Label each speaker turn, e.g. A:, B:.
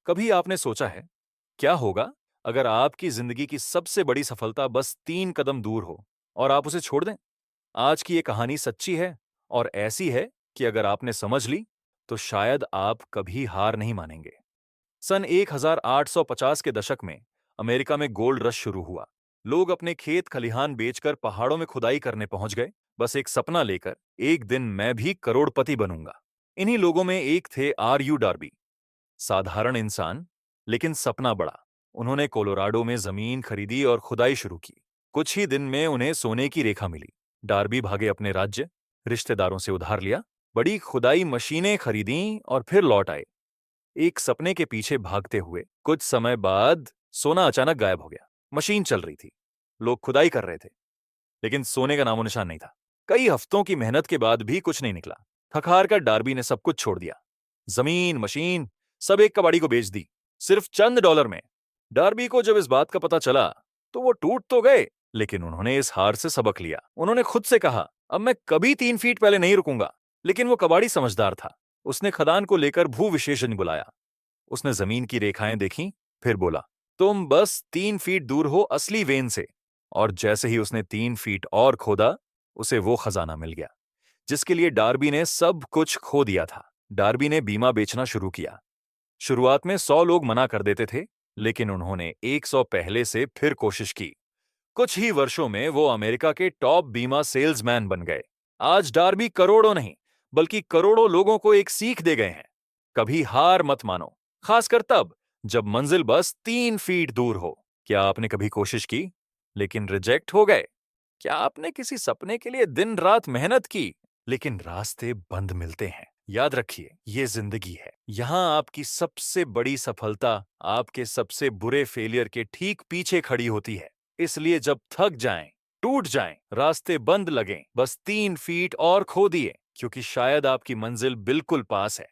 A: कभी आपने सोचा है क्या होगा अगर आपकी जिंदगी की सबसे बड़ी सफलता बस 3 कदम दूर हो और आप उसे छोड़ दें? आज की ये कहानी सच्ची है और ऐसी है कि अगर आपने समझ ली तो शायद आप कभी हार नहीं मानेंगे। सन 1850 के दशक में अमेरिका में गोल्ड रश शुरू हुआ। लोग अपने खेत खलिहान बेचकर पहाड़ों में खुदाई करने पहुंच गए, बस एक सपना लेकर, एक दिन मैं भी करोड़पति बनूंगा। इन्हीं लोगों में एक थे आर यू डार्बी। साधारण इंसान, लेकिन सपना बड़ा। उन्होंने कोलोराडो में जमीन खरीदी और खुदाई शुरू की। कुछ ही दिन में उन्हें सोने की रेखा मिली। डार्बी भागे अपने राज्य, रिश्तेदारों से उधार लिया, बड़ी खुदाई मशीनें खरीदी और फिर लौट आए, एक सपने के पीछे भागते हुए। कुछ समय बाद सोना अचानक गायब हो गया। मशीन चल रही थी, लोग खुदाई कर रहे थे, लेकिन सोने का नामो निशान नहीं था। कई हफ्तों की मेहनत के बाद भी कुछ नहीं निकला। थक हार कर डार्बी ने सब कुछ छोड़ दिया, जमीन, मशीन, सब एक कबाड़ी को बेच दी, सिर्फ चंद डॉलर में। डार्बी को जब इस बात का पता चला तो वो टूट तो गए, लेकिन उन्होंने इस हार से सबक लिया। उन्होंने खुद से कहा, अब मैं कभी 3 फीट पहले नहीं रुकूंगा। लेकिन वो कबाड़ी समझदार था। उसने खदान को लेकर भू विशेषज्ञ बुलाया। उसने जमीन की रेखाएं देखी, फिर बोला, तुम बस 3 फीट दूर हो असली वेन से। और जैसे ही उसने 3 फीट और खोदा, उसे वो खजाना मिल गया जिसके लिए डार्बी ने सब कुछ खो दिया था। डार्बी ने बीमा बेचना शुरू किया। शुरुआत में 100 लोग मना कर देते थे, लेकिन उन्होंने 100 पहले से फिर कोशिश की। कुछ ही वर्षों में वो अमेरिका के टॉप बीमा सेल्समैन बन गए। आज डार्बी करोड़ों नहीं, बल्कि करोड़ों लोगों को एक सीख दे गए हैं। कभी हार मत मानो, खासकर तब जब मंजिल बस 3 फीट दूर हो। क्या आपने कभी कोशिश की लेकिन रिजेक्ट हो गए? क्या आपने किसी सपने के लिए दिन रात मेहनत की लेकिन रास्ते बंद मिलते हैं? याद रखिए, ये जिंदगी है। यहां आपकी सबसे बड़ी सफलता आपके सबसे बुरे फेलियर के ठीक पीछे खड़ी होती है। इसलिए जब थक जाएं, टूट जाएं, रास्ते बंद लगें, बस 3 फीट और खो दिए, क्योंकि शायद आपकी मंजिल बिल्कुल पास है।